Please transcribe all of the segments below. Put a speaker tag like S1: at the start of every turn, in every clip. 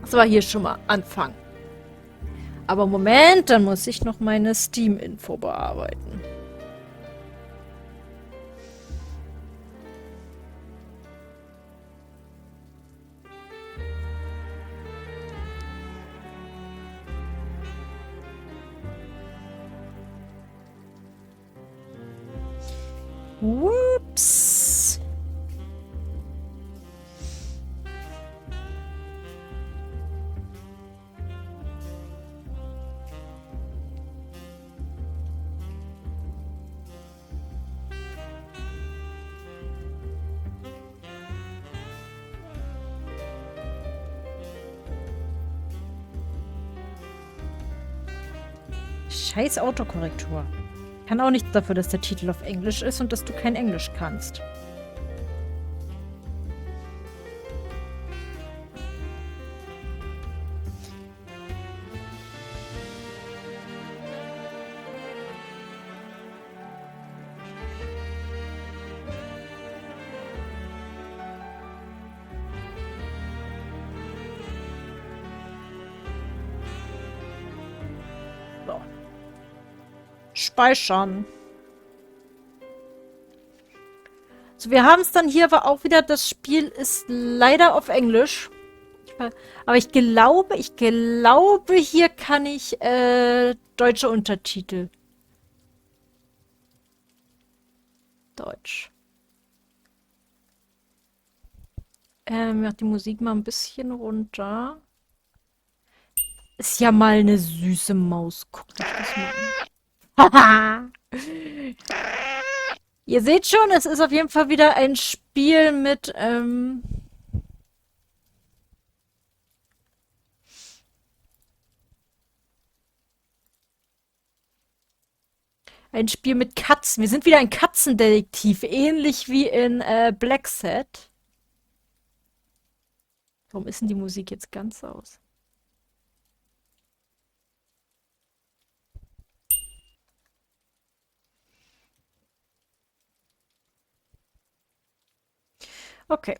S1: Das war hier schon mal Anfang. Aber Moment, dann muss ich noch meine Steam-Info bearbeiten. Ups. Scheiß Autokorrektur. Kann auch nichts dafür, dass der Titel auf Englisch ist und dass du kein Englisch kannst. So. Speichern. So, wir haben es dann hier aber auch wieder, das Spiel ist leider auf Englisch. Aber ich glaube, hier kann ich deutsche Untertitel. Deutsch. Mach die Musik mal ein bisschen runter. Ist ja mal eine süße Maus. Guckt euch das mal an. Haha! Ihr seht schon, es ist auf jeden Fall wieder ein Spiel mit, ein Spiel mit Katzen. Wir sind wieder ein Katzendetektiv, ähnlich wie in Black Set. Warum ist denn die Musik jetzt ganz aus? Okay.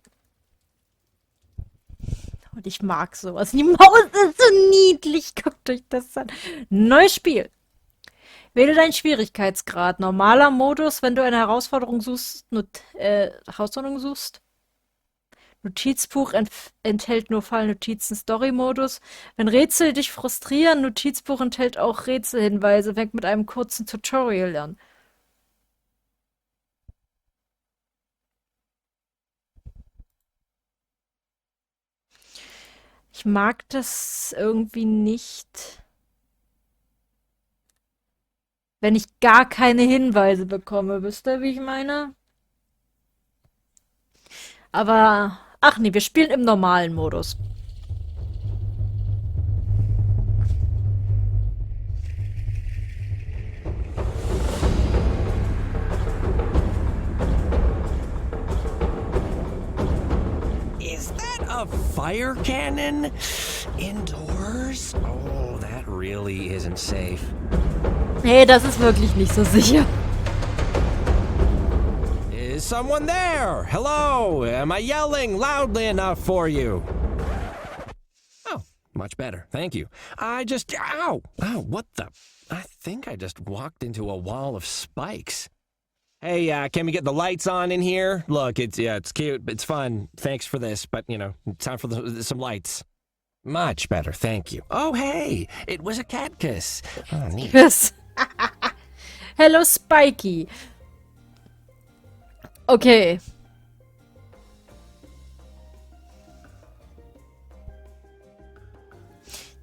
S1: Und ich mag sowas. Die Maus ist so niedlich. Guckt euch das an. Neues Spiel. Wähle deinen Schwierigkeitsgrad. Normaler Modus, wenn du eine Herausforderung suchst. Herausforderung suchst. Notizbuch enthält nur Fallnotizen. Story-Modus. Wenn Rätsel dich frustrieren, Notizbuch enthält auch Rätselhinweise. Fängt mit einem kurzen Tutorial an. Ich mag das irgendwie nicht, wenn ich gar keine Hinweise bekomme. Wisst ihr, wie ich meine? Aber, ach nee, wir spielen im normalen Modus.
S2: Is that a fire cannon? Indoors? Oh, that really isn't safe.
S1: Nee, das ist wirklich nicht so sicher.
S2: Is someone there? Hello? Am I yelling loudly enough for you? Oh, much better. Thank you. Ow! Oh, what the? I think I just walked into a wall of spikes. Hey, can we get the lights on in here? Look, it's cute, it's fun. Thanks for this, but, time for some lights. Much better, thank you. Oh, hey, it was a cat kiss. Oh, neat.
S1: Kiss. Hello, Spikey. Okay.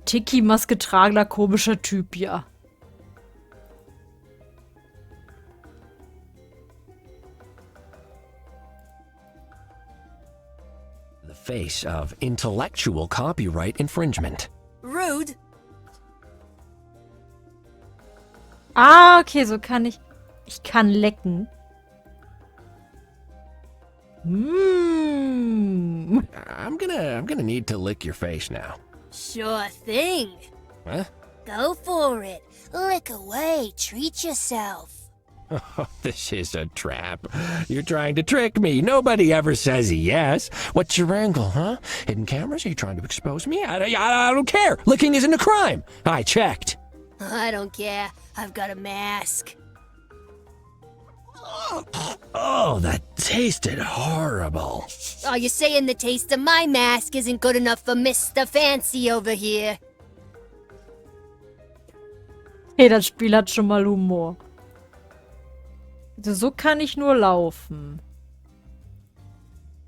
S1: Tiki-Maske tragender komischer Typ, ja.
S2: The face of intellectual copyright infringement.
S3: Rude.
S1: Ah, okay, so kann ich... Ich kann lecken. Mm.
S2: I'm gonna need to lick your face now.
S3: Sure thing.
S2: Huh?
S3: Go for it. Lick away. Treat yourself.
S2: Oh, this is a trap. You're trying to trick me. Nobody ever says yes. What's your angle, huh? Hidden cameras? Are you trying to expose me? I don't care. Licking isn't a crime. I checked.
S3: I don't care. I've got a mask.
S2: Oh, that tasted horrible.
S3: Oh, you're saying the taste of my mask isn't good enough for Mr. Fancy over here?
S1: Hey, das Spiel hat schon mal Humor. Also so kann ich nur laufen.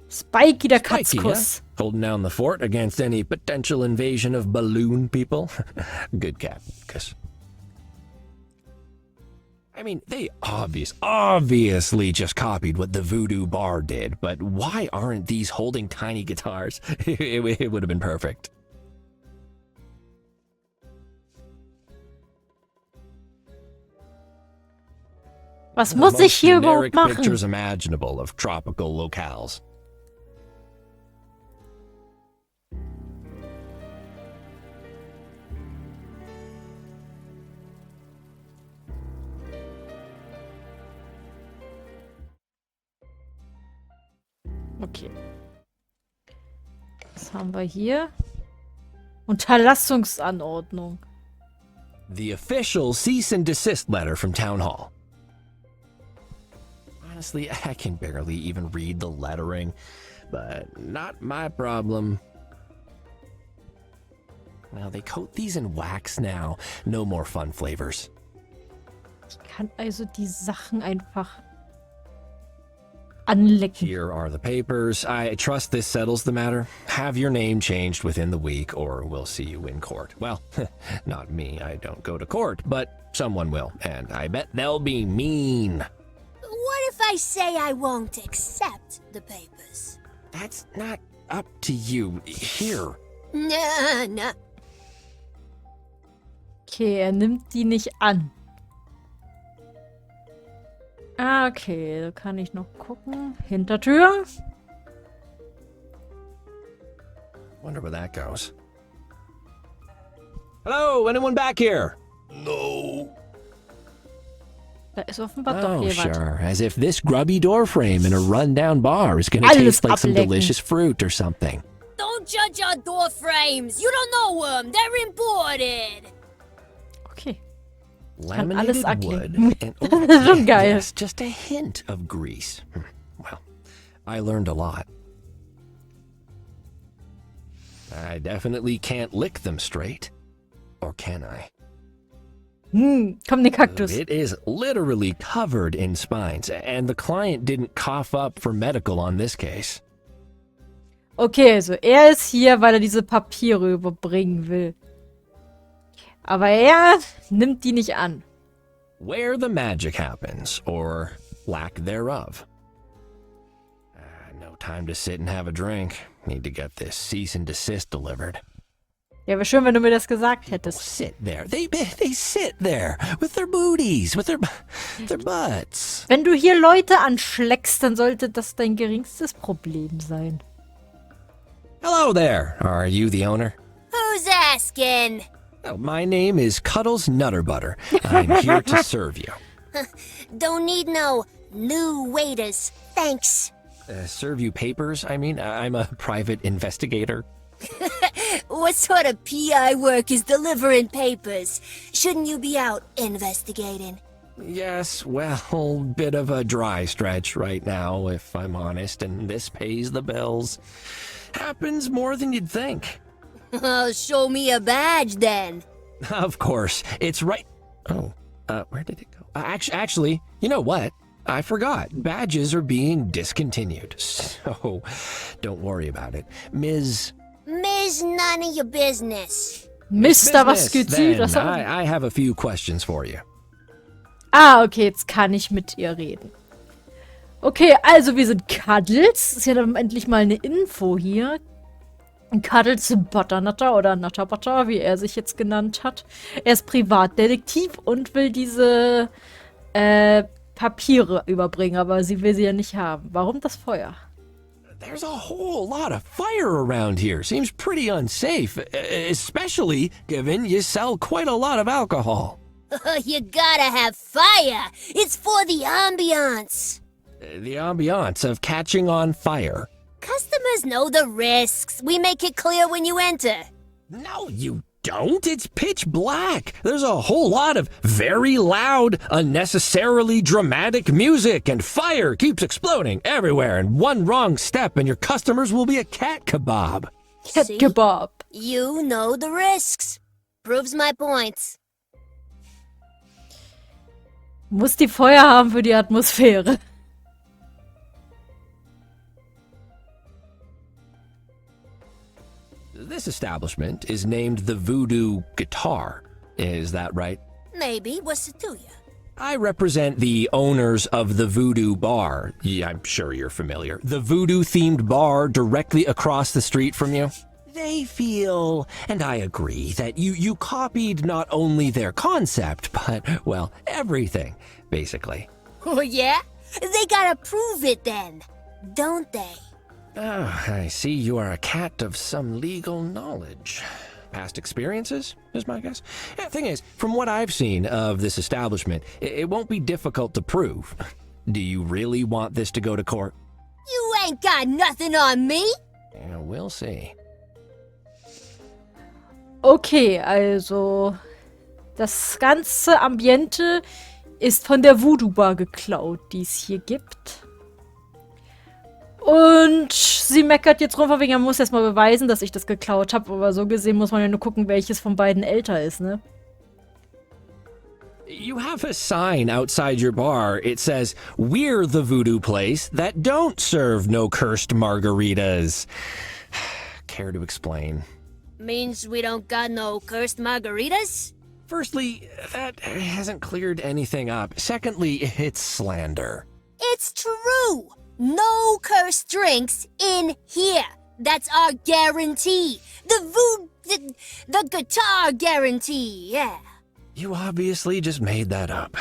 S1: Spikey, der
S2: Spiky,
S1: Katzkuss.
S2: huh? Holding down the fort against any potential invasion of balloon people. Good cat, kiss. I mean, they obviously just copied what the Voodoo Bar did, but why aren't these holding tiny guitars? It would have been perfect.
S1: Was
S2: The
S1: muss ich
S2: most
S1: hier
S2: generic
S1: überhaupt machen?
S2: pictures imaginable of tropical locales.
S1: Okay. Was haben wir hier? Unterlassungsanordnung.
S2: The official cease and desist letter from Town Hall. Honestly, I can barely even read the lettering, but not my problem. Now, they coat these in wax now. No more fun flavors.
S1: Ich kann also die Sachen einfach anlecken.
S2: Here are the papers. I trust this settles the matter. Have your name changed within the week, or we'll see you in court. Well, not me. I don't go to court, but someone will, and I bet they'll be mean.
S3: What if I say I won't accept the papers?
S2: That's not up to you. Here.
S3: Nah.
S1: Okay, er nimmt die nicht an. Ah, okay, da kann ich noch gucken. Hintertür.
S2: Wonder where that goes. Hello, anyone back here? No.
S1: Da ist offenbar doch
S2: Oh,
S1: jemand.
S2: sure. As if this grubby doorframe in a rundown bar is gonna
S1: Alles
S2: taste like some
S1: ablecken.
S2: delicious fruit or something.
S3: Don't judge our door frames. You don't know them. They're imported.
S1: Okay.
S2: Laminated
S1: alles
S2: wood
S1: ablenken.
S2: and
S1: Das ist schon geil.
S2: yes, just a hint of grease. Well, I learned a lot. I definitely can't lick them straight. Or can I?
S1: Komm, den Kaktus.
S2: It is literally covered in spines, and the client didn't cough up for medical on this case.
S1: Okay, also er ist hier, weil er diese Papiere überbringen will. Aber er nimmt die nicht an.
S2: Where the magic happens, or lack thereof. No time to sit and have a drink. Need to get this cease and desist delivered.
S1: Ja, wäre schön, wenn du mir das gesagt hättest.
S2: Sit there. They sit there with their booties, with their butts.
S1: Wenn du hier Leute anschleckst, dann sollte das dein geringstes Problem sein.
S2: Hello there. Are you the owner?
S3: Who's asking?
S2: Oh, my name is Cuddles Nutterbutter. I'm here to serve you.
S3: Don't need no new waiters. Thanks.
S2: Serve you papers? I mean, I'm a private investigator.
S3: What sort of PI work is delivering papers? Shouldn't you be out investigating?
S2: Yes, well, bit of a dry stretch right now, if I'm honest, and this pays the bills. Happens more than you'd think.
S3: Oh, show me a badge then.
S2: Of course, it's right. Oh, where did it go? Actually, you know what? I forgot. Badges are being discontinued, so don't worry about it. Ms.
S3: None of your business.
S1: Mist, was
S2: Business,
S1: gezielt.
S2: then,
S1: Das hat...
S2: I have a few questions for you.
S1: Ah, okay, jetzt kann ich mit ihr reden. Okay, also wir sind Cuddles. Ist ja dann endlich mal eine Info hier. Cuddles Butternutter oder Nutterbutter, wie er sich jetzt genannt hat. Er ist Privatdetektiv und will diese Papiere überbringen, aber sie will sie ja nicht haben. Warum das Feuer?
S2: There's a whole lot of fire around here. Seems pretty unsafe, especially given you sell quite a lot of alcohol.
S3: You gotta have fire. It's for the ambiance.
S2: The ambiance of catching on fire.
S3: Customers know the risks. We make it clear when you enter.
S2: No, you don't. It's pitch black. There's a whole lot of very loud, unnecessarily dramatic music, and fire keeps exploding everywhere, and one wrong step and your customers will be a cat kebab.
S1: Cat
S3: See?
S1: Kebab.
S3: You know the risks. Proves my points.
S1: Muss die Feuer haben für die Atmosphäre.
S2: This establishment is named the Voodoo Guitar. Is that right?
S3: Maybe. What's it to you?
S2: I represent the owners of the Voodoo Bar. Yeah, I'm sure you're familiar. The Voodoo-themed bar directly across the street from you. They feel, and I agree, that you copied not only their concept, but, well, everything, basically.
S3: Oh, yeah? They gotta prove it then, don't they?
S2: Oh, I see you are a cat of some legal knowledge. Past experiences, is my guess. Yeah, thing is, from what I've seen of this establishment, it won't be difficult to prove. Do you really want this to go to court?
S3: You ain't got nothing on me.
S2: Yeah, we'll see.
S1: Okay, also das ganze Ambiente ist von der Voodoo Bar geklaut, die es hier gibt. Und sie meckert jetzt rum, wegen, man muss erstmal beweisen, dass ich das geklaut habe. Aber so gesehen muss man ja nur gucken, welches von beiden älter ist, ne?
S2: You have a sign outside your bar. It says, "We're the voodoo place that don't serve no cursed margaritas." Care to explain?
S3: Means we don't got no cursed margaritas?
S2: Firstly, that hasn't cleared anything up. Secondly, it's slander.
S3: It's true. No cursed drinks in here. That's our guarantee. The guitar guarantee, yeah.
S2: You obviously just made that up.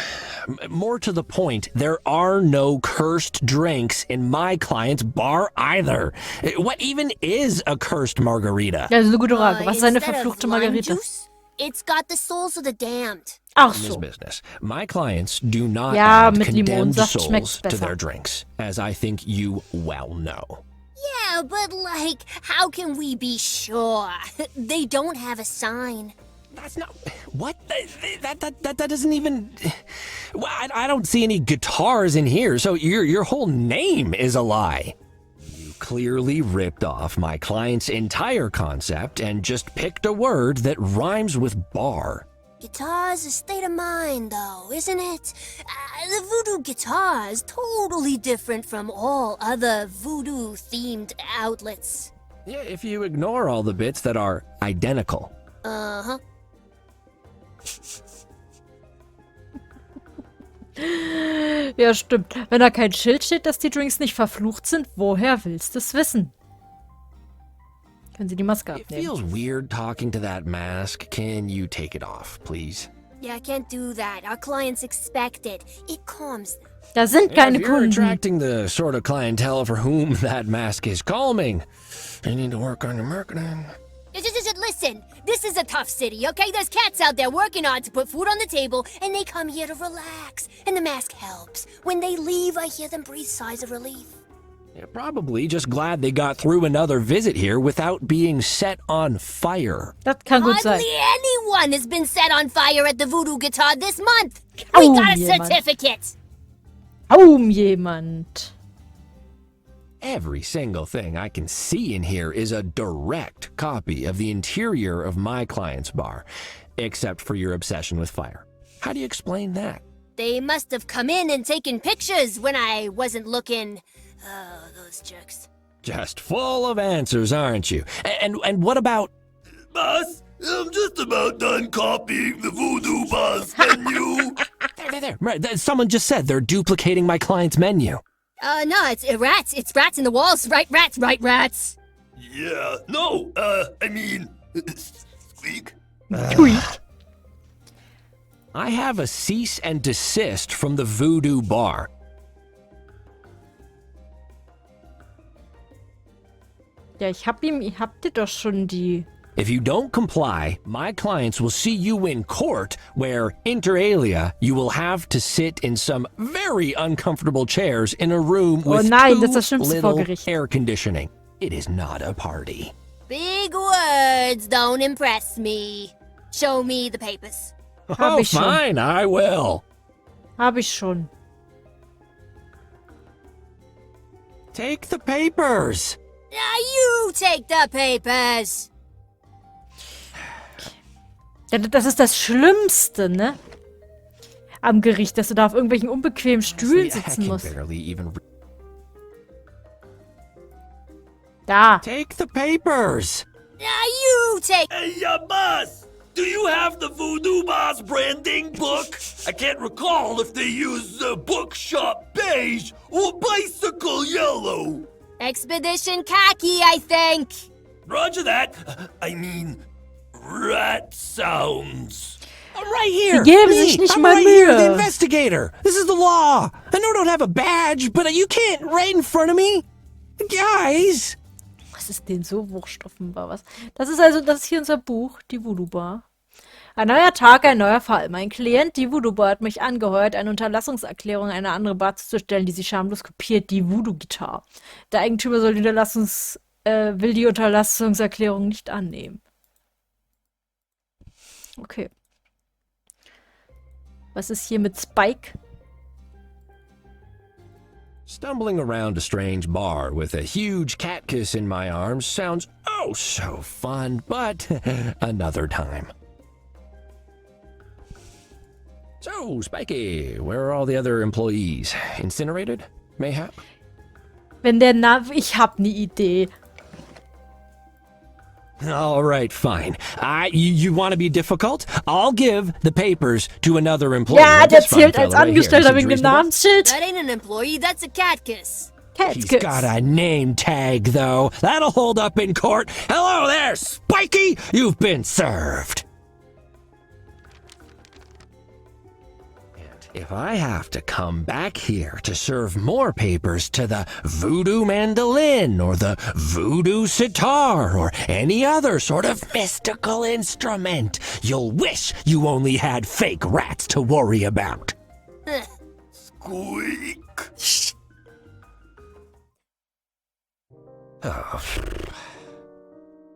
S2: More to the point, there are no cursed drinks in my client's bar either. What even is a cursed margarita?
S1: Ja, das ist eine gute Frage. Was ist eine
S3: Instead of
S1: verfluchte
S3: lime
S1: Margarita?
S3: juice, it's got the souls of the damned.
S1: Ach
S2: This
S1: so.
S2: business. My clients do not
S1: Ja,
S2: add
S1: mit
S2: condemned
S1: Limonsaft
S2: souls
S1: schmeckt's
S2: to
S1: besser.
S2: their drinks, as I think you well know.
S3: Yeah, but like, how can we be sure? They don't have a sign.
S2: That's not what that doesn't even. Well, I don't see any guitars in here, so your whole name is a lie. You clearly ripped off my client's entire concept and just picked a word that rhymes with bar.
S3: Guitar's a state of mind, though, isn't it? The voodoo guitar is totally different from all other voodoo-themed outlets.
S2: Yeah, if you ignore all the bits that are identical.
S3: Uh-huh.
S1: Ja, stimmt. Wenn da kein Schild steht, dass die Drinks nicht verflucht sind, woher willst du es wissen? Können Sie die Maske
S2: It
S1: abnehmen?
S2: feels weird talking to that mask. Can you take it off, please?
S3: Yeah, I can't do that. Our clients expect it. It calms them.
S1: Da sind
S2: Yeah,
S1: keine
S2: if you're
S1: Kunden.
S2: attracting the sort of clientele for whom that mask is calming, you need to work on your marketing.
S3: Just listen, this is a tough city, okay? There's cats out there working hard to put food on the table, and they come here to relax. And the mask helps. When they leave, I hear them breathe sighs of relief.
S2: You're probably just glad they got through another visit here without being set on fire.
S1: Das kann gut sein.
S3: Hardly anyone has been set on fire at the Voodoo Guitar this month. We
S1: Oh,
S3: got a
S1: jemand.
S3: certificate.
S1: Kaum jemand.
S2: Every single thing I can see in here is a direct copy of the interior of my client's bar, except for your obsession with fire. How do you explain that?
S3: They must have come in and taken pictures when I wasn't looking. Oh, those jerks.
S2: Just full of answers, aren't you? And what about...
S4: Boss, I'm just about done copying the Voodoo Boss menu.
S2: There. Right, someone just said they're duplicating my client's menu.
S3: No, it's rats. It's rats in the walls. Right rats.
S4: Yeah, no, I mean, squeak.
S1: Tweet.
S2: I have a cease and desist from the Voodoo Bar.
S1: Ja, ich hab dir doch schon die
S2: If you don't comply, my clients will see you in court where, inter alia, you will have to sit in some very uncomfortable chairs in a room with
S1: nein, das ist das
S2: too
S1: Schlimmste vor
S2: little
S1: Gericht.
S2: air conditioning. It is not a party.
S3: Big words don't impress me. Show me the papers.
S2: Oh,
S1: ich schon.
S2: fine, I will.
S1: Habe ich schon.
S2: Take the papers.
S3: Now you take the papers.
S1: Ja, das ist das Schlimmste, ne? Am Gericht, dass du da auf irgendwelchen unbequemen Stühlen
S2: I
S1: sitzen
S2: can
S1: musst.
S2: barely even
S1: Da.
S2: take the papers.
S3: Now you take...
S4: Hey, boss! Do you have the Voodoo Boss branding book? I can't recall if they use the bookshop beige or bicycle yellow.
S3: Expedition khaki, I think.
S4: Roger that. I mean, rat sounds.
S2: I'm right here.
S1: Sie geben
S2: Me.
S1: sich nicht
S2: I'm
S1: mal
S2: right here, the
S1: Mühe.
S2: investigator. This is the law. I know I don't have a badge, but you can't right in front of me. Guys.
S1: Was ist denn so wurscht offenbar was? Das ist hier unser Buch, die Voodoo Bar. Ein neuer Tag, ein neuer Fall. Mein Klient, die Voodoo Bar, hat mich angeheuert, eine Unterlassungserklärung an eine andere Bar zuzustellen, die sie schamlos kopiert, die Voodoo Guitar. Der Eigentümer will die Unterlassungserklärung nicht annehmen. Okay. Was ist hier mit Spike?
S2: Stumbling around a strange bar with a huge cat kiss in my arms sounds oh so fun, but another time. So, Spiky, where are all the other employees? Incinerated, mayhap?
S1: Wenn der ich hab ne Idee.
S2: All right, fine. You want to be difficult? I'll give the papers to another employee.
S1: Ja, der
S2: That's fine,
S1: zählt als
S2: fella, right here.
S1: Angestellter
S2: Seems
S1: wegen dem
S2: reasonable.
S1: Namensschild.
S3: That ain't an employee, that's a cat kiss.
S2: He's got a name tag, though. That'll hold up in court. Hello there, Spiky! You've been served. And if I have to come back here to serve more papers to the voodoo mandolin or the voodoo sitar or any other sort of mystical instrument, you'll wish you only had fake rats to worry about.
S4: Squeak.
S2: Oh.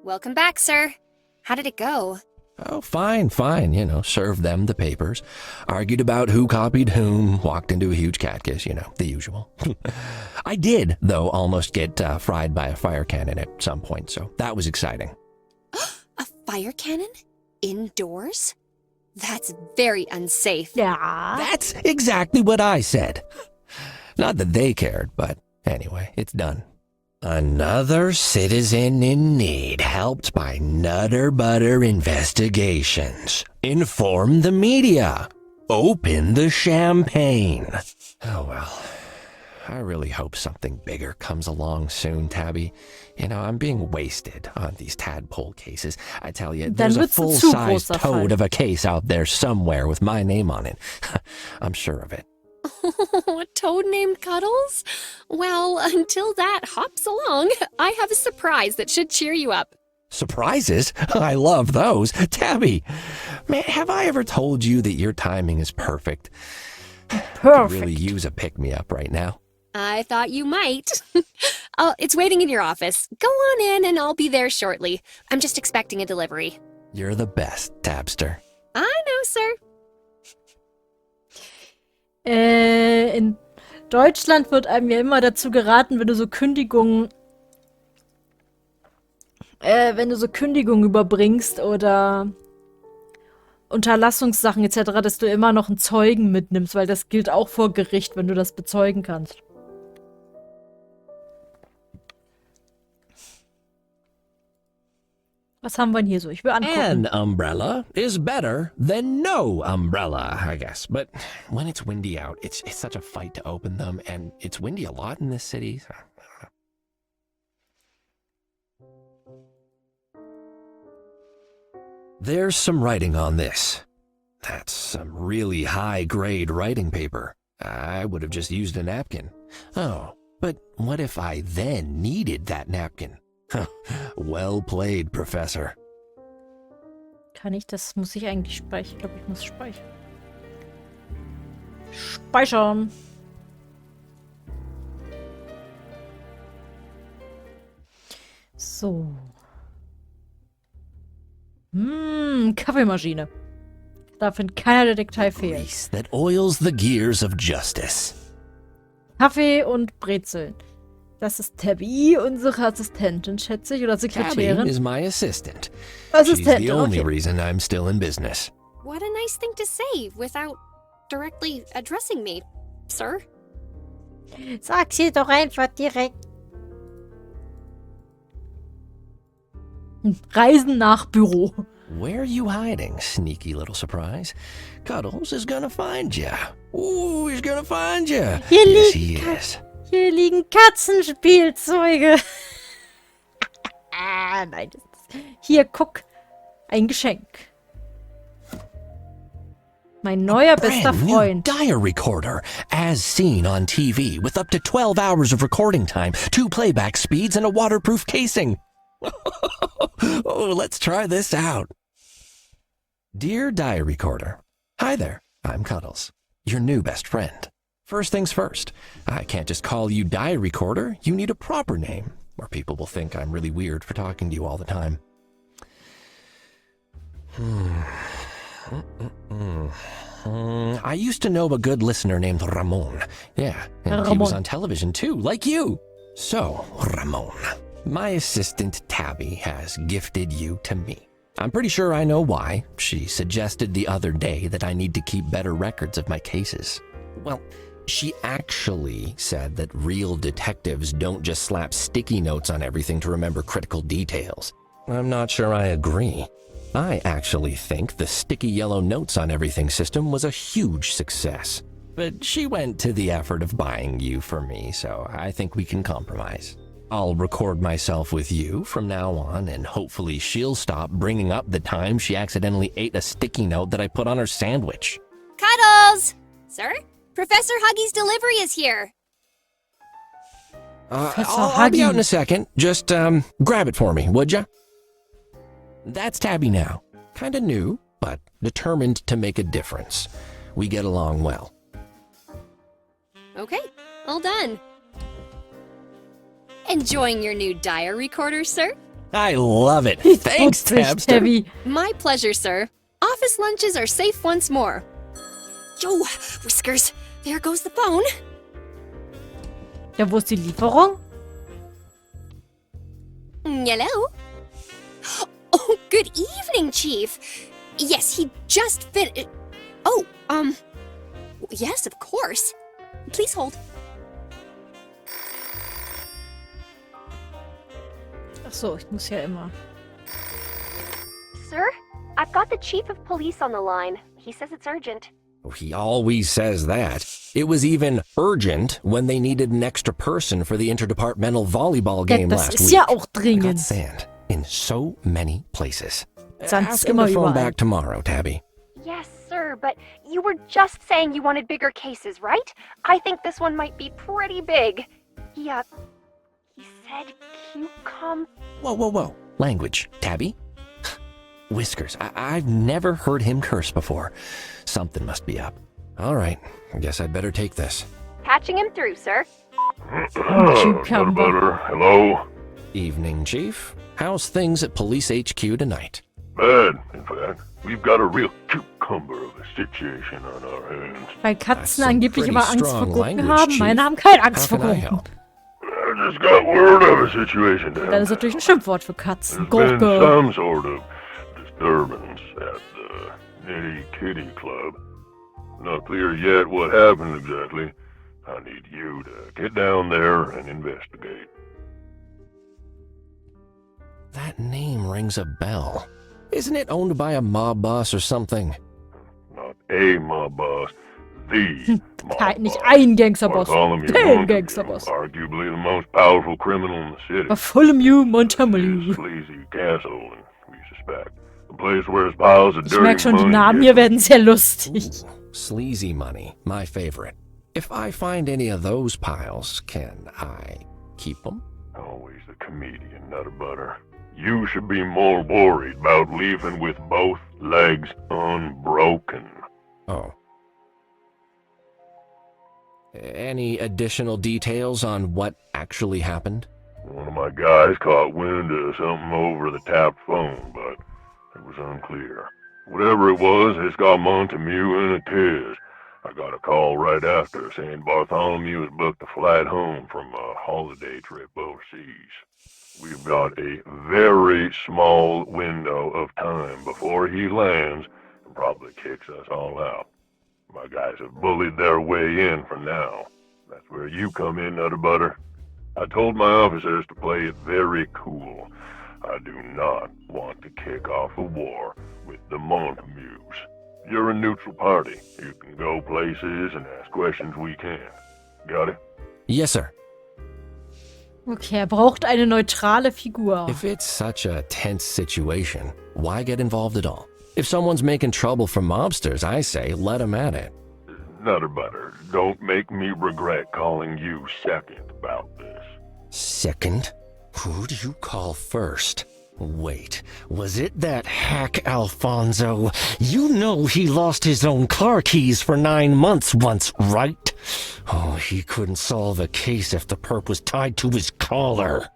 S5: Welcome back, sir. How did it go?
S2: Oh, fine. You know, served them the papers, argued about who copied whom, walked into a huge cat kiss, you know, the usual. I did, though, almost get fried by a fire cannon at some point, so that was exciting.
S5: A fire cannon? Indoors? That's very unsafe.
S1: Ja.
S2: That's exactly what I said. Not that they cared, but anyway, it's done. Another citizen in need helped by Nutterbutter investigations. Inform the media. Open the champagne. Oh well. I really hope something bigger comes along soon, Tabby. You know, I'm being wasted on these tadpole cases. I tell you, there's a
S1: wird's ein zu
S2: full-size
S1: großer Fall.
S2: toad of a case out there somewhere with my name on it. I'm sure of it.
S5: A toad named Cuddles? Well, until that hops along, I have a surprise that should cheer you up.
S2: Surprises? I love those. Tabby, man, have I ever told you that your timing is perfect? I could really use a pick-me-up right now.
S5: I thought you might. Oh, it's waiting in your office. Go on in and I'll be there shortly. I'm just expecting a delivery.
S2: You're the best, Tabster.
S5: I know, sir.
S1: In Deutschland wird einem ja immer dazu geraten, wenn du so Kündigungen überbringst oder Unterlassungssachen etc., dass du immer noch einen Zeugen mitnimmst, weil das gilt auch vor Gericht, wenn du das bezeugen kannst. Was haben wir denn hier so? Ich will angucken.
S2: An umbrella is better than no umbrella, I guess. But when it's windy out, it's such a fight to open them, and it's windy a lot in this city. So, I don't know. There's some writing on this. That's some really high-grade writing paper. I would have just used a napkin. Oh, but what if I then needed that napkin? Well played, Professor.
S1: Kann ich das? Muss ich eigentlich speichern? Ich glaube, ich muss speichern. Speichern. So. Kaffeemaschine. Darf in keiner Detektei fehlen.
S2: Grease that oils the gears of justice.
S1: Kaffee und Brezeln. Das ist Tabby, unsere Assistentin, schätze ich, oder
S2: Tabby
S1: Sekretärin.
S2: is my assistant. She's the
S1: Assistentin,
S2: only
S1: okay.
S2: reason I'm still in business.
S5: What a nice thing to say without directly addressing me, sir.
S1: Sag sie doch einfach direkt. Reisen nach Büro.
S2: Where are you hiding, sneaky little surprise? Cuddles is gonna find ya. Ooh, he's gonna find ya.
S1: Hier
S2: Yes,
S1: liegt
S2: he is.
S1: Hier liegen Katzenspielzeuge. Nein. Hier, guck. Ein Geschenk. Mein neuer bester
S2: Brand new
S1: Freund.
S2: diary recorder, as seen on TV, with up to 12 hours of recording time, 2 playback speeds, and a waterproof casing. Oh, let's try this out. Dear diary recorder, hi there, I'm Cuddles, your new best friend. First things first, I can't just call you diary recorder, you need a proper name, or people will think I'm really weird for talking to you all the time. I used to know a good listener named Ramon. Yeah, and he was
S1: Ramon.
S2: on television too, like you. So, Ramon, my assistant Tabby has gifted you to me. I'm pretty sure I know why. She suggested the other day that I need to keep better records of my cases. Well, she actually said that real detectives don't just slap sticky notes on everything to remember critical details. I'm not sure I agree. I actually think the sticky yellow notes on everything system was a huge success. But she went to the effort of buying you for me, so I think we can compromise. I'll record myself with you from now on, and hopefully she'll stop bringing up the time she accidentally ate a sticky note that I put on her sandwich.
S5: Cuddles! Sir? Professor Huggy's delivery is here.
S2: I'll be out in a second. Just grab it for me, would ya? That's Tabby now. Kinda new, but determined to make a difference. We get along well.
S5: Okay, all done. Enjoying your new diary recorder, sir?
S2: I love it. Thanks,
S1: Putzig,
S2: Tabster.
S1: Tabby.
S5: My pleasure, sir. Office lunches are safe once more. Yo, Whiskers, there goes the phone.
S1: Ja, wo ist die Lieferung?
S5: Hello? Oh, good evening, Chief. Yes, he just fit. Oh, yes, of course. Please hold.
S1: Ach so, ich muss ja immer.
S6: Sir, I've got the chief of police on the line. He says it's urgent.
S2: He always says that. It was even urgent when they needed an extra person for the interdepartmental volleyball
S1: Ja,
S2: game
S1: das
S2: last
S1: ist
S2: week.
S1: ja auch
S2: I got
S1: dringend.
S2: sand in so many places.
S1: Sand's
S2: Ask him
S1: immer
S2: to phone
S1: überall.
S2: back tomorrow, Tabby.
S6: Yes, sir, but you were just saying you wanted bigger cases, right? I think this one might be pretty big. He said cucumber.
S2: Whoa. Language, Tabby? Whiskers, I've never heard him curse before. Something must be up. All right, I guess I'd better take this.
S6: Patching him through, sir.
S1: Cucumber.
S7: Nutterbutter, hello?
S2: Evening, Chief. How's things at Police HQ tonight?
S7: Bad, in fact. We've got a real cucumber of a situation on our hands.
S1: Weil
S2: That's
S1: Katzen
S2: some
S1: angeblich
S2: pretty
S1: immer Angst vor
S2: strong
S1: Gurken
S2: language,
S1: haben.
S2: Chief.
S1: Meine haben keine Angst
S2: How
S1: vor
S2: can I
S1: Gurken.
S2: help?
S7: I just got word of a situation down
S1: Dann ist
S7: there.
S1: natürlich ein Schimpfwort für Katzen.
S7: There's been
S1: Gurke.
S7: some sort of disturbance at the Knitty Kitty Club. Not clear yet what happened exactly. I need you to get down there and investigate.
S2: That name rings a bell. Isn't it owned by a mob boss or something?
S7: Not a mob boss, the mob
S1: Nicht
S7: boss.
S1: ein Gangsterboss.
S7: Bartholomew
S1: Den
S7: Montague,
S1: Gangsterboss.
S7: arguably the most powerful criminal in the city.
S1: Bartholomew
S7: His
S1: Montagu.
S7: sleazy castle, and we suspect a place where his piles of
S1: Ich
S7: dirty
S1: merke schon, die
S7: money
S1: Namen
S7: get
S1: hier werden sehr lustig.
S2: Sleazy money, my favorite. If I find any of those piles, can I keep them?
S7: Always the comedian, Nutterbutter. You should be more worried about leaving with both legs unbroken.
S2: Oh. Any additional details on what actually happened?
S7: One of my guys caught wind of something over the tapped phone, but it was unclear. Whatever it was, it's got Montague in a tiz. I got a call right after saying Bartholomew has booked a flight home from a holiday trip overseas. We've got a very small window of time before he lands and probably kicks us all out. My guys have bullied their way in for now. That's where you come in, Nutterbutter. I told my officers to play it very cool. I do not want to kick off a war with the Montagues. You're a neutral party. You can go places and ask questions we can't. Got it?
S2: Yes, sir.
S1: Okay, braucht eine neutrale Figur.
S2: If it's such a tense situation, why get involved at all? If someone's making trouble for mobsters, I say let them at it.
S7: Nutterbutter, don't make me regret calling you second about this.
S2: Second? Who do you call first? Wait, was it that hack Alfonso? You know he lost his own car keys for 9 months once, right? Oh, he couldn't solve a case if the perp was tied to his collar.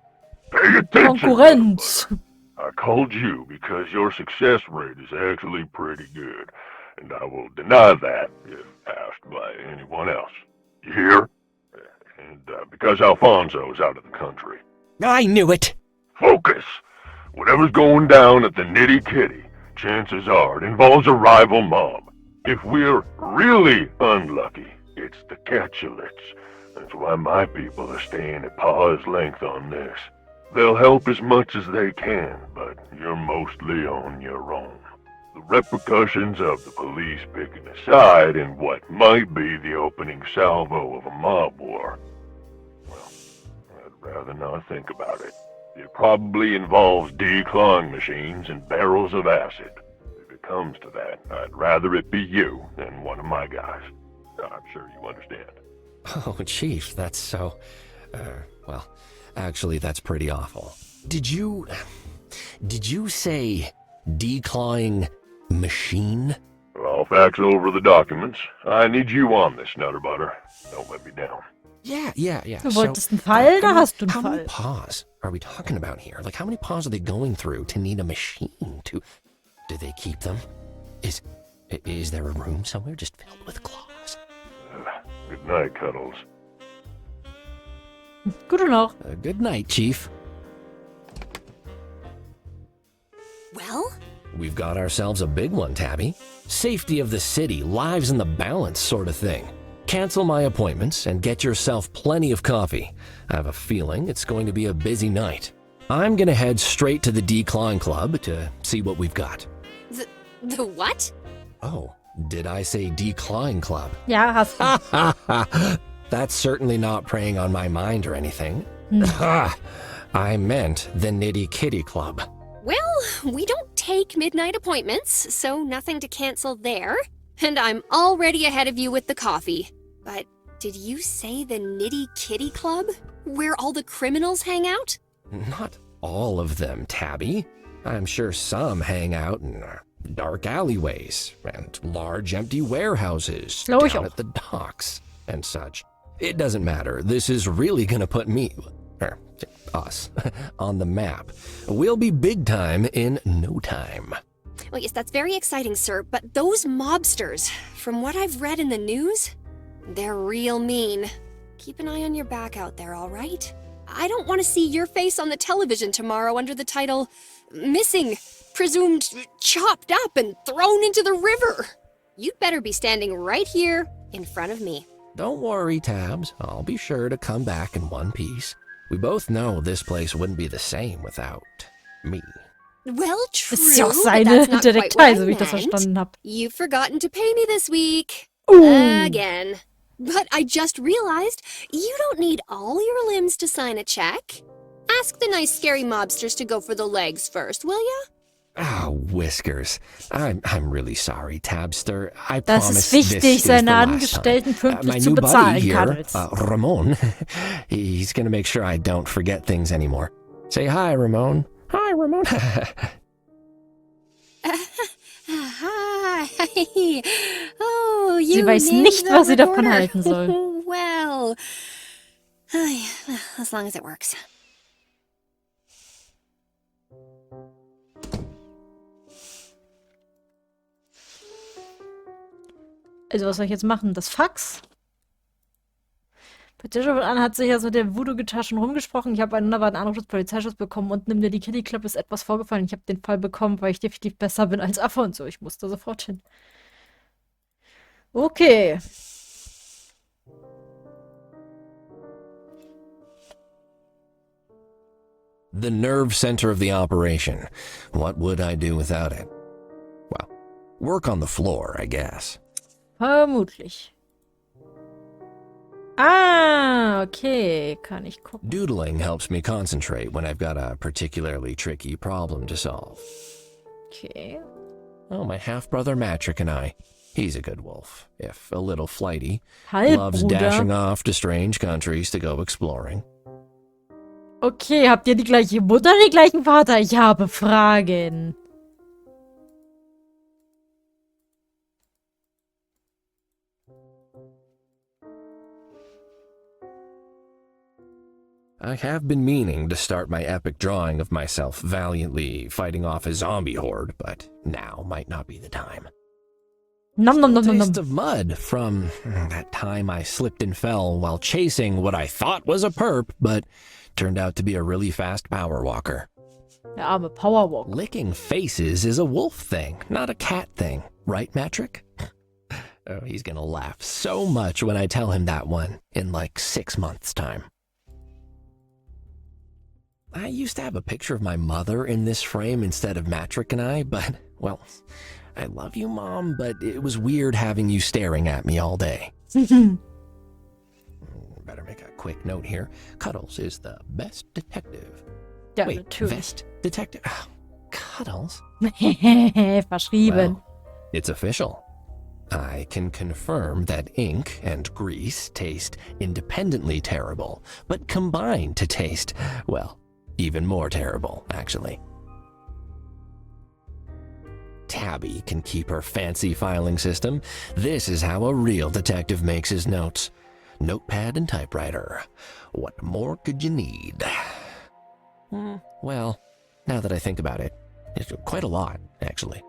S7: Pay attention!
S1: Konkurrenz.
S7: I called you because your success rate is actually pretty good, and I will deny that if asked by anyone else. You hear? And because Alfonso's out of the country.
S2: I knew it!
S7: Focus! Whatever's going down at the Knitty Kitty, chances are it involves a rival mob. If we're really unlucky, it's the Catulets. That's why my people are staying at paw's length on this. They'll help as much as they can, but you're mostly on your own. The repercussions of the police picking a side in what might be the opening salvo of a mob war. Well, I'd rather not think about it. It probably involves declawing machines and barrels of acid. If it comes to that, I'd rather it be you than one of my guys. I'm sure you understand.
S2: Oh, Chief, that's so... well, actually, that's pretty awful. Did you say declawing machine?
S7: I'll fax over the documents. I need you on this, Nutterbutter. Don't let me down.
S2: Yeah.
S1: Du wolltest einen Fall, da hast du einen
S2: How many
S1: Fall.
S2: paws are we talking about here? Like, how many paws are they going through to need a machine to... Do they keep them? Is there a room somewhere just filled with claws?
S7: Good night, Cuddles.
S1: Gute Nacht.
S2: Good night, Chief.
S5: Well,
S2: We've got ourselves a big one, Tabby. Safety of the city, lives in the balance sort of thing. Cancel my appointments and get yourself plenty of coffee. I have a feeling it's going to be a busy night. I'm gonna head straight to the Decline Club to see what we've got.
S5: the what?
S2: Oh, did I say Decline Club?
S1: Ja, hast du.
S2: That's certainly not preying on my mind or anything. I meant the Knitty Kitty Club.
S5: Well, we don't take midnight appointments, so nothing to cancel there. And I'm already ahead of you with the coffee. But did you say the Knitty Kitty Club? Where all the criminals hang out?
S2: Not all of them, Tabby. I'm sure some hang out in dark alleyways and large empty warehouses
S1: Glaube ich
S2: down
S1: auch.
S2: at the docks and such. It doesn't matter. This is really gonna put us, on the map. We'll be big time in no time.
S5: Well, yes, that's very exciting, sir, but those mobsters, from what I've read in the news, they're real mean. Keep an eye on your back out there, all right? I don't want to see your face on the television tomorrow under the title, Missing, Presumed Chopped Up and Thrown into the River. You'd better be standing right here in front of me.
S2: Don't worry, Tabs. I'll be sure to come back in one piece. We both know this place wouldn't be the same without me.
S5: Well, true,
S1: Das ist ja auch
S5: but
S1: seine
S5: that's not quite what
S1: Detektei,
S5: I
S1: so wie ich das
S5: meant.
S1: verstanden habe.
S5: You've forgotten to pay me this week.
S1: Ooh.
S5: Again. But I just realized you don't need all your limbs to sign a check. Ask the nice scary mobsters to go for the legs first, will ya?
S2: Ah, Whiskers. I'm really sorry, Tabster. I
S1: Das
S2: promise
S1: ist wichtig,
S2: this is the
S1: seine
S2: last
S1: Angestellten
S2: time.
S1: pünktlich
S2: My
S1: zu
S2: new
S1: bezahlen,
S2: buddy here,
S1: Cuddles.
S2: Ramon, he's gonna make sure I don't forget things anymore. Say hi, Ramon. Hi,
S7: remember.
S5: Hi. Oh, you
S1: Sie weiß
S5: named
S1: nicht,
S5: the
S1: was sie davon
S5: recorder.
S1: halten soll.
S5: Well, as long as it works.
S1: Also, was soll ich jetzt machen? Das Fax? Patricia an hat sich also mit der Voodoo-Gitarre schon rumgesprochen. Ich habe einen unerwarteten Anruf des Polizeischutzes bekommen. Unten im Knitty Kitty Club ist etwas vorgefallen. Ich habe den Fall bekommen, weil ich definitiv besser bin als Affe und so. Ich musste sofort hin. Okay.
S2: The nerve center of the operation. What would I do without it? Well, work on the floor, I guess.
S1: Vermutlich. Ah, okay. Kann ich gucken.
S2: Doodling helps me concentrate when I've got a particularly tricky problem to solve.
S1: Okay.
S2: Oh, my half-brother Matrick and I. He's a good wolf, if a little flighty. Loves
S1: Halbbruder.
S2: dashing off to strange countries to go exploring.
S1: Okay, habt ihr die gleiche Mutter, den gleichen Vater? Ich habe Fragen.
S2: I have been meaning to start my epic drawing of myself valiantly fighting off a zombie horde, but now might not be the time.
S1: Nom nom nom nom
S2: Taste
S1: nom.
S2: of mud from that time I slipped and fell while chasing what I thought was a perp, but turned out to be a really fast power walker.
S1: Der arme Powerwalk.
S2: Licking faces is a wolf thing, not a cat thing, right, Matrick? Oh, he's gonna laugh so much when I tell him that one in like 6 months' time. I used to have a picture of my mother in this frame instead of Matrick and I, but, well, I love you, Mom, but it was weird having you staring at me all day. Better make a quick note here. Cuddles is the best detective.
S1: Ja,
S2: Wait,
S1: natürlich.
S2: best detective? Oh, Cuddles?
S1: Verschrieben.
S2: Well, it's official. I can confirm that ink and grease taste independently terrible, but combine to taste, well, even more terrible, actually. Tabby can keep her fancy filing system. This is how a real detective makes his notes. Notepad and typewriter. What more could you need? Well, now that I think about it, it's quite a lot, actually.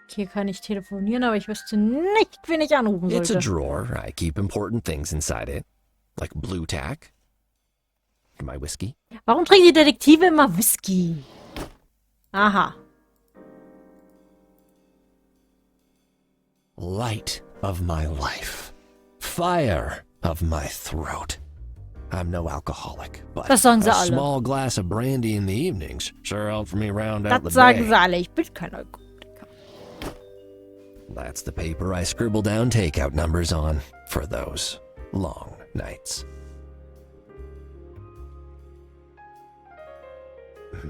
S1: Hier kann ich telefonieren, aber ich wüsste nicht, wen ich anrufen
S2: It's a
S1: sollte.
S2: drawer. I keep important things inside it, like blue tack, my whiskey.
S1: Warum trinken die Detektive immer Whisky? Aha.
S2: Light of my life. Fire of my throat. I'm no alcoholic, but
S1: Das sagen sie
S2: a
S1: alle.
S2: small glass of brandy in the evenings sure helps me round out the
S1: Das sagen
S2: day.
S1: sie alle. Ich bin kein Alkoholiker.
S2: That's the paper I scribble down takeout numbers on for those long nights.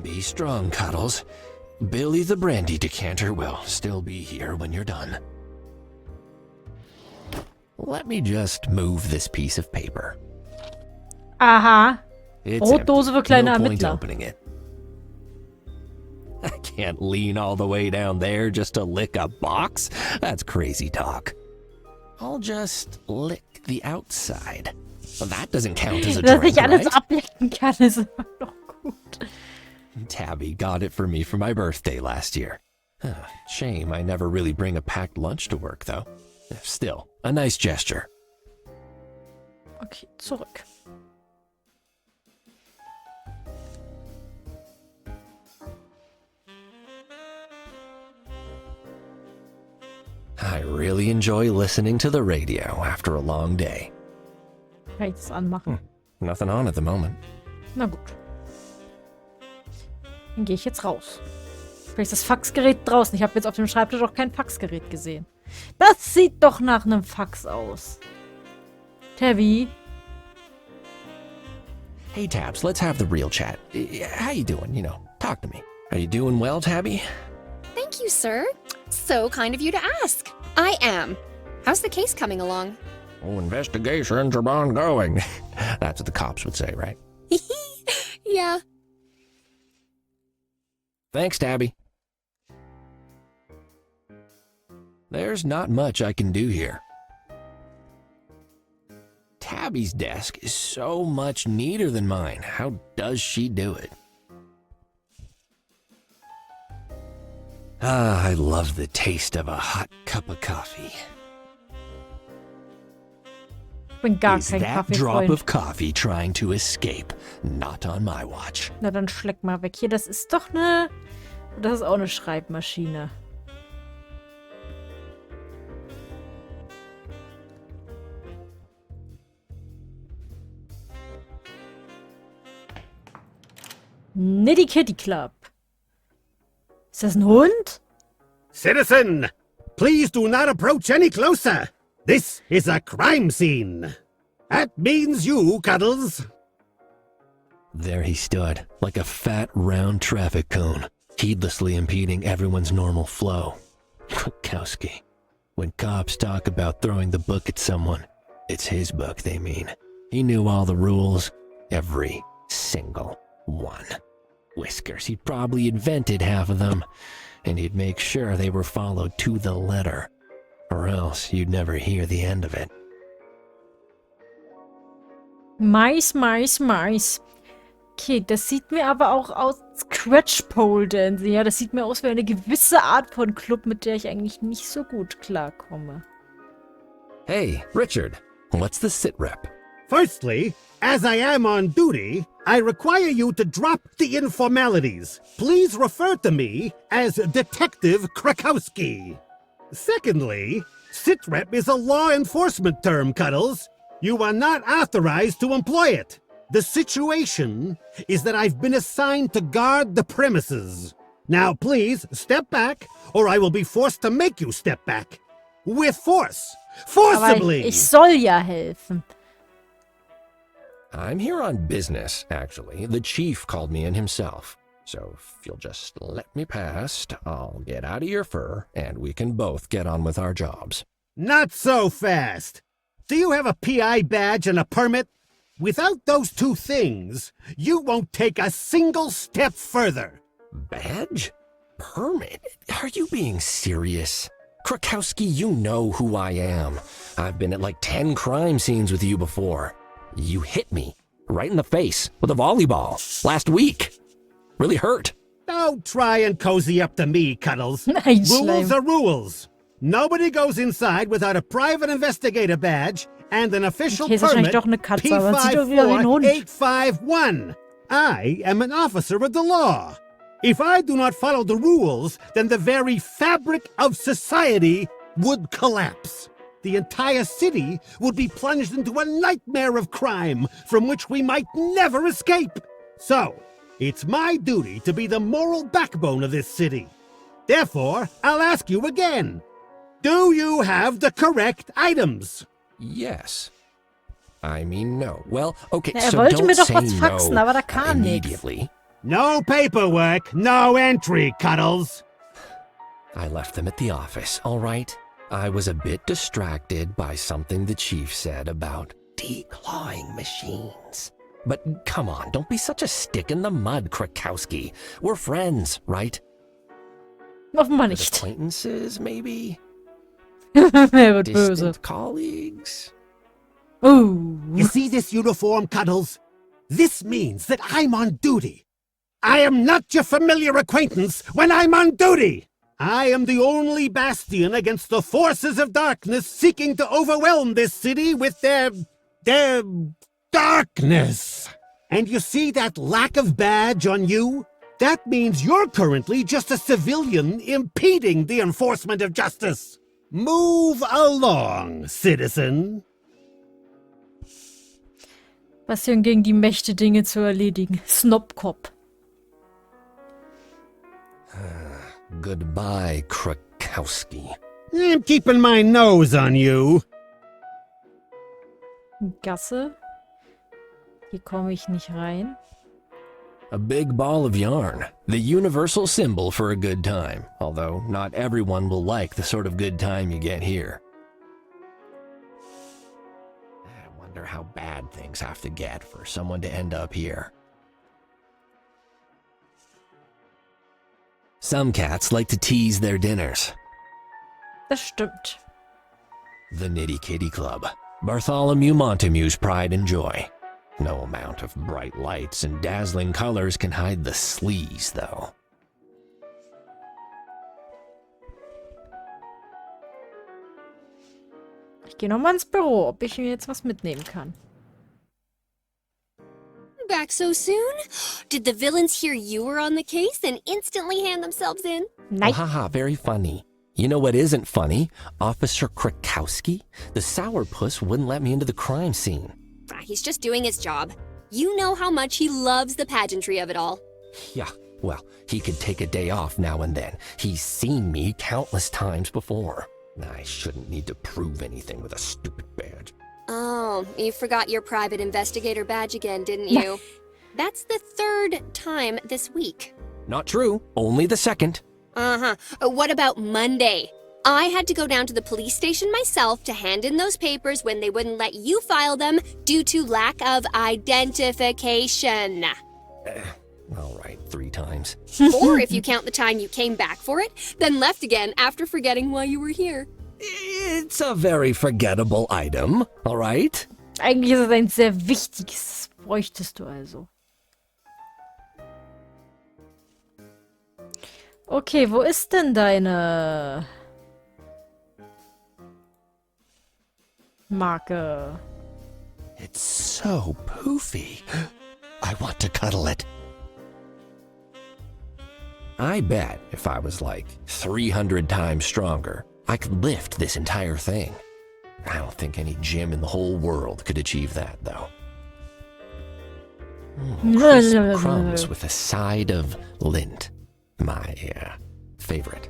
S2: Be strong, Cuddles. Billy the brandy decanter will still be here when you're done. Let me just move this piece of paper.
S1: Aha.
S2: It's
S1: Brotdose für
S2: empty.
S1: kleine
S2: No point
S1: Ermittler.
S2: opening it. I can't lean all the way down there just to lick a box. That's crazy talk. I'll just lick the outside. Well, that doesn't count as a
S1: Dass
S2: drink,
S1: ich alles
S2: right?
S1: ablecken kann, ist immer noch gut.
S2: Tabby got it for me for my birthday last year. Shame I never really bring a packed lunch to work, though. Still, a nice gesture.
S1: Okay, zurück.
S2: I really enjoy listening to the radio after a long day.
S1: Kann ich das anmachen?
S2: Nothing on at the moment.
S1: Na gut. Dann gehe ich jetzt raus. Vielleicht ist das Faxgerät draußen. Ich habe jetzt auf dem Schreibtisch auch kein Faxgerät gesehen. Das sieht doch nach einem Fax aus. Tabby?
S2: Hey, Tabs, let's have the real chat. How you doing? You know, talk to me. Are you doing well, Tabby?
S5: Thank you, sir. So kind of you to ask. I am. How's the case coming along?
S2: Oh, investigations are ongoing. That's what the cops would say, right?
S5: Yeah.
S2: Thanks, Tabby. There's not much I can do here. Tabby's desk is so much neater than mine. How does she do it? Ah, I love the taste of a hot cup of coffee.
S1: Ich bin gar
S2: Is
S1: kein
S2: that drop
S1: Kaffeefreund.
S2: of coffee trying to escape? Not on my watch.
S1: Na, dann schleck mal weg. Hier, das ist doch eine... Das ist auch eine Schreibmaschine. Knitty Kitty Club. Ist das ein Hund?
S8: Citizen, please do not approach any closer. This is a crime scene. That means you, Cuddles.
S2: There he stood, like a fat, round traffic cone, heedlessly impeding everyone's normal flow. Krakowski. When cops talk about throwing the book at someone, it's his book they mean. He knew all the rules, every single one. Whiskers, he'd probably invented half of them, and he'd make sure they were followed to the letter, or else you'd never hear the end of it.
S1: Mais, Mais, Mais. Okay, das sieht mir aber auch aus Scratch Pole Dancing. Ja, das sieht mir aus wie eine gewisse Art von Club, mit der ich eigentlich nicht so gut klarkomme.
S2: Hey, Richard, what's the sit rep?
S8: Firstly, as I am on duty, I require you to drop the informalities. Please refer to me as Detective Krakowski. Secondly, sitrep is a law enforcement term, Cuddles. You are not authorized to employ it. The situation is that I've been assigned to guard the premises. Now please, step back, or I will be forced to make you step back. With force.
S1: Aber
S8: Forcibly!
S1: ich soll ja helfen.
S2: I'm here on business, actually. The chief called me in himself. So if you'll just let me past, I'll get out of your fur, and we can both get on with our jobs.
S8: Not so fast. Do you have a PI badge and a permit? Without those two things, you won't take a single step further.
S2: Badge? Permit? Are you being serious? Krakowski, you know who I am. I've been at like 10 crime scenes with you before. You hit me right in the face with a volleyball last week. Really hurt.
S8: Don't try and cozy up to me, Cuddles.
S1: Nein,
S8: Rules
S1: Schleim.
S8: are rules. Nobody goes inside without a private investigator badge and an official
S1: Okay, ist wahrscheinlich
S8: permit
S1: doch eine Katze, aber es sieht doch wieder wie ein Hund.
S8: P54851. I am an officer of the law. If I do not follow the rules, then the very fabric of society would collapse. The entire city would be plunged into a nightmare of crime from which we might never escape. So, it's my duty to be the moral backbone of this city. Therefore, I'll ask you again. Do you have the correct items?
S2: Yes. I mean, no. Well, okay,
S1: Ja, er
S2: so
S1: wollte
S2: don't
S1: mir doch
S2: say
S1: was faxen,
S2: no
S1: aber da kam nichts.
S2: immediately.
S8: No paperwork, no entry, Cuddles.
S2: I left them at the office, all right? I was a bit distracted by something the chief said about declawing machines. But come on, don't be such a stick in the mud, Krakowski. We're friends, right?
S1: Offenbar
S2: As
S1: nicht.
S2: acquaintances, maybe?
S1: Er wird böse.
S2: Distant colleagues?
S8: You see this uniform, Cuddles? This means that I'm on duty. I am not your familiar acquaintance when I'm on duty. I am the only bastion against the forces of darkness seeking to overwhelm this city with their darkness. And you see that lack of badge on you? That means you're currently just a civilian impeding the enforcement of justice. Move along, citizen.
S1: Bastion gegen die Mächte Dinge zu erledigen. Snobkop.
S2: Goodbye, Krakowski.
S8: I'm keeping my nose on you.
S1: Gasse. Hier komme ich nicht rein.
S2: A big ball of yarn, the universal symbol for a good time, although not everyone will like the sort of good time you get here. Wonder how bad things have to get for someone to end up here. Some cats like to tease their dinners.
S1: Das stimmt.
S2: The Knitty Kitty Club. Bartholomew Montague's pride and joy. No amount of bright lights and dazzling colors can hide the sleaze, though.
S1: Ich gehe nochmal ins Büro, ob ich mir jetzt was mitnehmen kann.
S5: Back so soon? Did the villains hear you were on the case and instantly hand themselves in?
S1: Nein.
S2: Oh, haha, very funny. You know what isn't funny? Officer Krakowski? The sourpuss wouldn't let me into the crime scene.
S5: He's just doing his job. You know how much he loves the pageantry of it all.
S2: Yeah, well, he could take a day off now and then. He's seen me countless times before. I shouldn't need to prove anything with a stupid badge.
S5: Oh, you forgot your private investigator badge again, didn't you? That's the third time this week.
S2: Not true. Only the second.
S5: Uh-huh. What about Monday? I had to go down to the police station myself to hand in those papers when they wouldn't let you file them due to lack of identification.
S2: All right, 3 times.
S5: Or if you count the time you came back for it, then left again after forgetting why you were here.
S2: It's a very forgettable item, all right?
S1: Eigentlich ist es ein sehr wichtiges. Das bräuchtest du also. Okay, wo ist denn deine Marke?
S2: It's so poofy. I want to cuddle it. I bet if I was like 300 times stronger, I could lift this entire thing. I don't think any gym in the whole world could achieve that, though. Crisp crumbs with a side of lint. My favorite.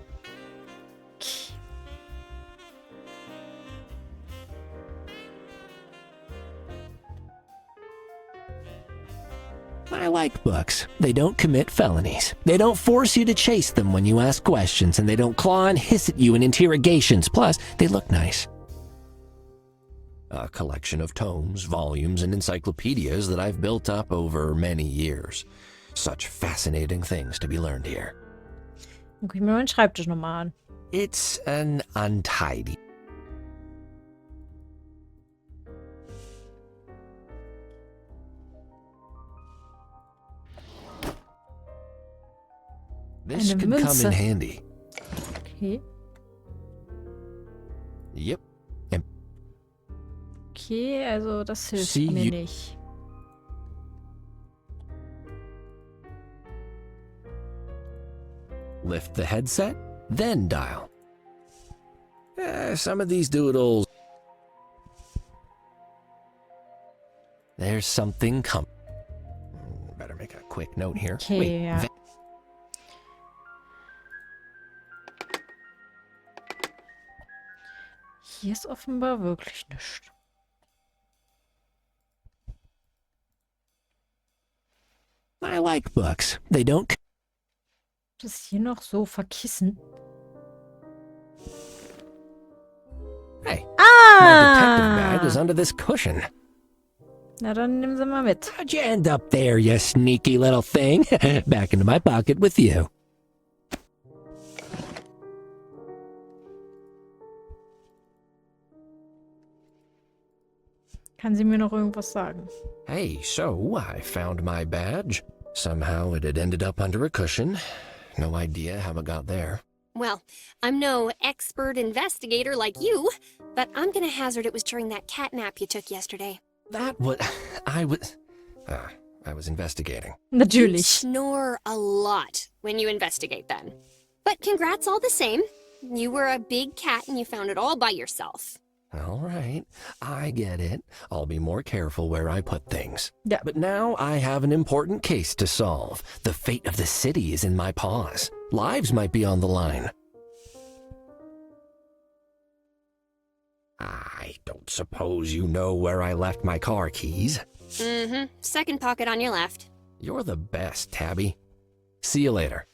S2: I like books. They don't commit felonies. They don't force you to chase them when you ask questions, and they don't claw and hiss at you in interrogations. Plus, they look nice. A collection of tomes, volumes, and encyclopedias that I've built up over many years. Such fascinating things to be learned here.
S1: Guck ich mir meinen Schreibtisch nochmal an.
S2: It's an untidy. This
S1: Eine
S2: could come
S1: Münze.
S2: in handy.
S1: Okay.
S2: Yep.
S1: Okay, also das hilft
S2: See,
S1: mir
S2: you-
S1: nicht.
S2: Lift the headset, then dial. Some of these doodles. There's something coming. Better make a quick note here.
S1: Okay,
S2: Wait,
S1: ja. Hier ist offenbar wirklich nichts.
S2: I like books. They don't.
S1: Das ist hier noch so verkissen.
S2: Hey, my detective bag
S1: Ah!
S2: is under this cushion.
S1: Na, dann nehmen Sie mal mit.
S2: How'd you end up there, you sneaky little thing? Back into my pocket with you.
S1: Kann sie mir noch irgendwas sagen?
S2: Hey, so I found my badge. Somehow it had ended up under a cushion. No idea how it got there.
S5: Well, I'm no expert investigator like you, but I'm gonna hazard it was during that cat nap you took yesterday.
S2: That was... I was investigating.
S5: You
S1: Natürlich.
S5: snore a lot when you investigate then. But congrats all the same. You were a big cat and you found it all by yourself.
S2: All right, I get it. I'll be more careful where I put things.
S1: Ja.
S2: But now I have an important case to solve. The fate of the city is in my paws. Lives might be on the line. I don't suppose you know where I left my car keys.
S5: Mm-hmm. Second pocket on your left.
S2: You're the best, Tabby. See you later.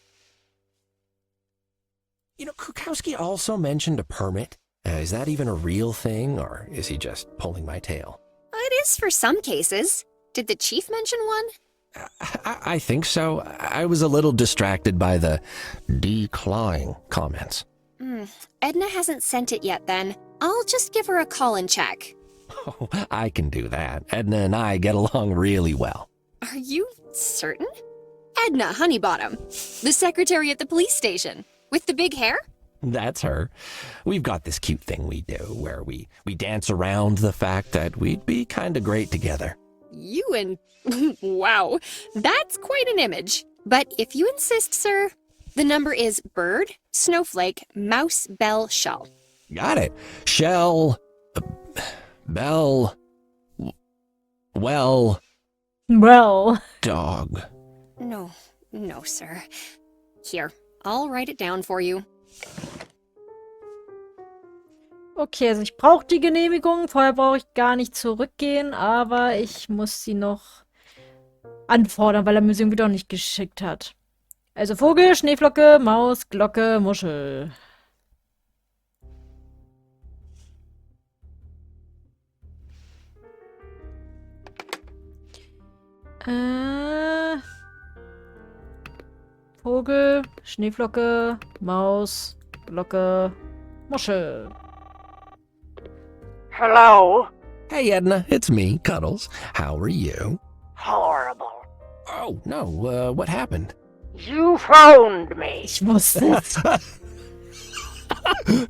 S2: You know, Kukowski also mentioned a permit. Is that even a real thing, or is he just pulling my tail?
S1: I
S5: It is for some cases. Did the chief mention one?
S2: I think so. I was a little distracted by the decline comments.
S5: Edna hasn't sent it yet then. I'll just give her a call and check.
S2: Oh, I can do that. Edna and I get along really well.
S5: Are you certain? Edna Honeybottom, the secretary at the police station, with the big hair?
S2: That's her. We've got this cute thing we do where we dance around the fact that we'd be kind of great together.
S5: You and... wow, that's quite an image. But if you insist, sir, the number is bird, snowflake, mouse, bell, shell.
S2: Got it. Shell, bell, well, dog.
S5: No, sir. Here, I'll write it down for you.
S1: Okay, also ich brauche die Genehmigung. Vorher brauche ich gar nicht zurückgehen, aber ich muss sie noch anfordern, weil er mir sie irgendwie doch nicht geschickt hat. Also Vogel, Schneeflocke, Maus, Glocke, Muschel. Vogel, Schneeflocke, Maus, Glocke, Muschel.
S9: Hello?
S2: Hey, Edna, it's me, Cuddles. How are you?
S9: Horrible.
S2: Oh, no, what happened?
S9: You phoned me.
S1: Ich wusste es.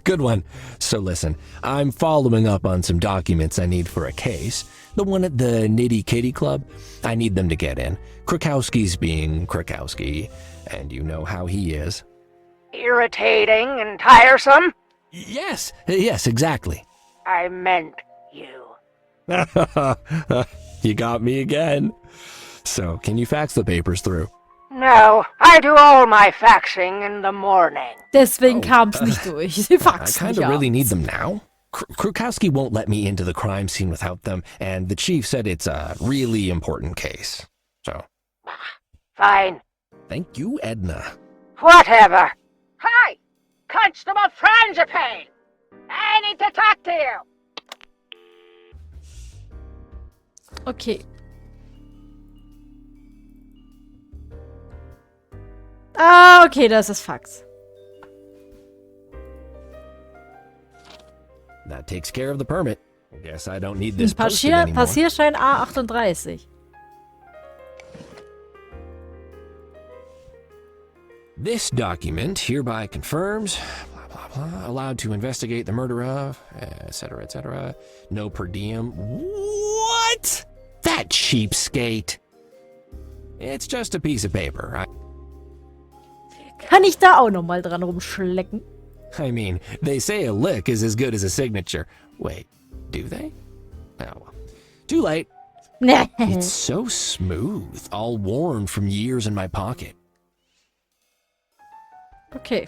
S2: Good one. So listen, I'm following up on some documents I need for a case. The one at the Knitty Kitty Club. I need them to get in. Krakowski's being Krakowski, and you know how he is.
S9: Irritating and tiresome?
S2: Yes, exactly.
S9: I meant you.
S2: You got me again. So, can you fax the papers through?
S9: No, I do all my faxing in the morning.
S1: Deswegen kam es nicht durch. Sie
S2: I
S1: faxen
S2: kind
S1: mich
S2: of really
S1: ab.
S2: need them now. Krakowski won't let me into the crime scene without them, and the chief said it's a really important case. So,
S9: Fine.
S2: thank you, Edna.
S9: Whatever. Hi! Constable Frangipane! I need to talk to you!
S1: Okay. Ah, okay, das ist Fax.
S2: That takes care of the permit. I guess I don't need this posted anymore.
S1: Passierschein A38.
S2: This document hereby confirms, blah, blah, blah, allowed to investigate the murder of, etc., etc., no per diem. What? That cheapskate. It's just a piece of paper.
S1: Kann ich da auch nochmal dran rumschlecken?
S2: I mean, they say a lick is as good as a signature. Wait, do they? Oh, well. Too late. It's so smooth, all worn from years in my pocket.
S1: Okay.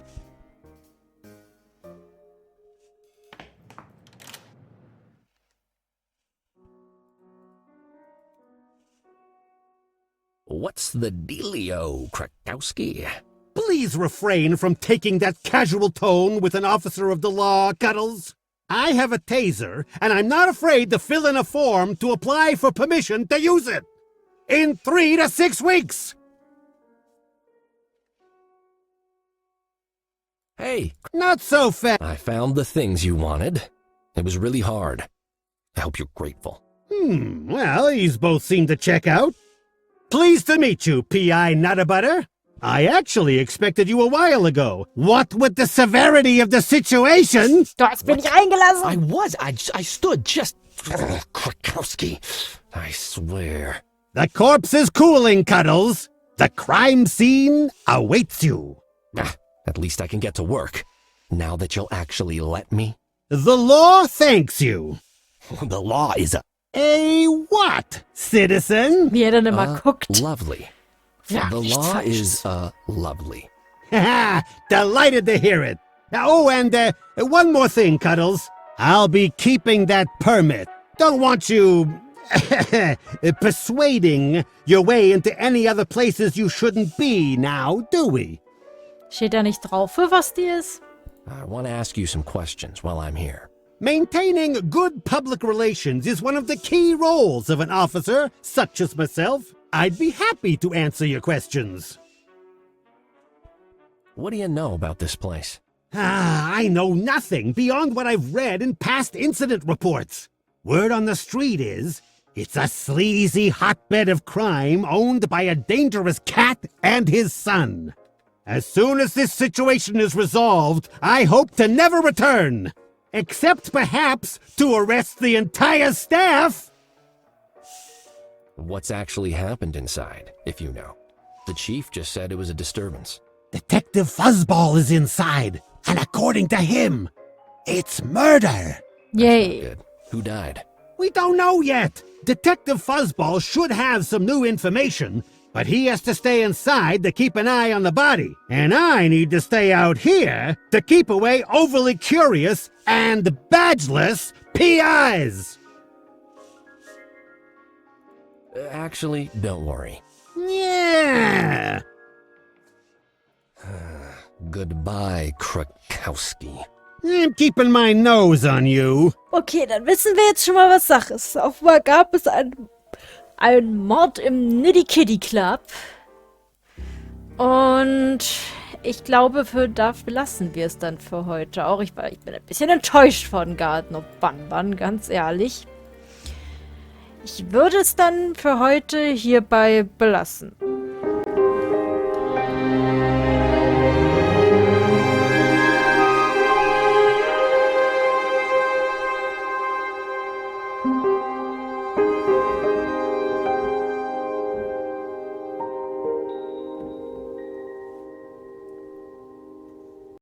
S2: What's the dealio, Krakowski?
S8: Please refrain from taking that casual tone with an officer of the law, Cuddles. I have a taser, and I'm not afraid to fill in a form to apply for permission to use it. In 3 to 6 weeks.
S2: Hey,
S8: Not so fast.
S2: I found the things you wanted. It was really hard. I hope you're grateful.
S8: Well, these both seem to check out. Pleased to meet you, P.I. Nutterbutter. I actually expected you a while ago. What with the severity of the situation?
S1: Du hast mich nicht reingelassen.
S2: I stood just... Krakowski, I swear.
S8: The corpse is cooling, Cuddles. The crime scene awaits you.
S2: At least I can get to work. Now that you'll actually let me.
S8: The law thanks you.
S2: The law is
S8: A what, citizen?
S1: Wie er dann immer guckt.
S2: lovely.
S1: Ja,
S2: The
S1: nichts
S2: law
S1: Falsches.
S2: is, lovely.
S8: Haha, delighted to hear it. Oh, and one more thing, Cuddles. I'll be keeping that permit. Don't want you persuading your way into any other places you shouldn't be now, do we?
S1: Steht da nicht drauf, für was die ist?
S2: I want to ask you some questions while I'm here.
S8: Maintaining good public relations is one of the key roles of an officer such as myself. I'd be happy to answer your questions.
S2: What do you know about this place?
S8: I know nothing beyond what I've read in past incident reports. Word on the street is, it's a sleazy hotbed of crime owned by a dangerous cat and his son. As soon as this situation is resolved, I hope to never return. Except perhaps to arrest the entire staff.
S2: What's actually happened inside, if you know? The chief just said it was a disturbance.
S8: Detective Fuzzball is inside, and according to him, it's murder.
S1: Yay.
S2: Good. Who died?
S8: We don't know yet. Detective Fuzzball should have some new information, but he has to stay inside to keep an eye on the body. And I need to stay out here to keep away overly curious and badgeless PIs.
S2: Actually, don't worry.
S8: Yeah.
S2: Goodbye, Krakowski.
S8: I'm keeping my nose on you.
S1: Okay, dann wissen wir jetzt schon mal, was Sache ist. Offenbar gab es einen Mord im Knitty Kitty Club. Und ich glaube, da belassen wir es dann für heute auch. Ich bin ein bisschen enttäuscht von Garten und Banban, ganz ehrlich. Ich würde es dann für heute hierbei belassen.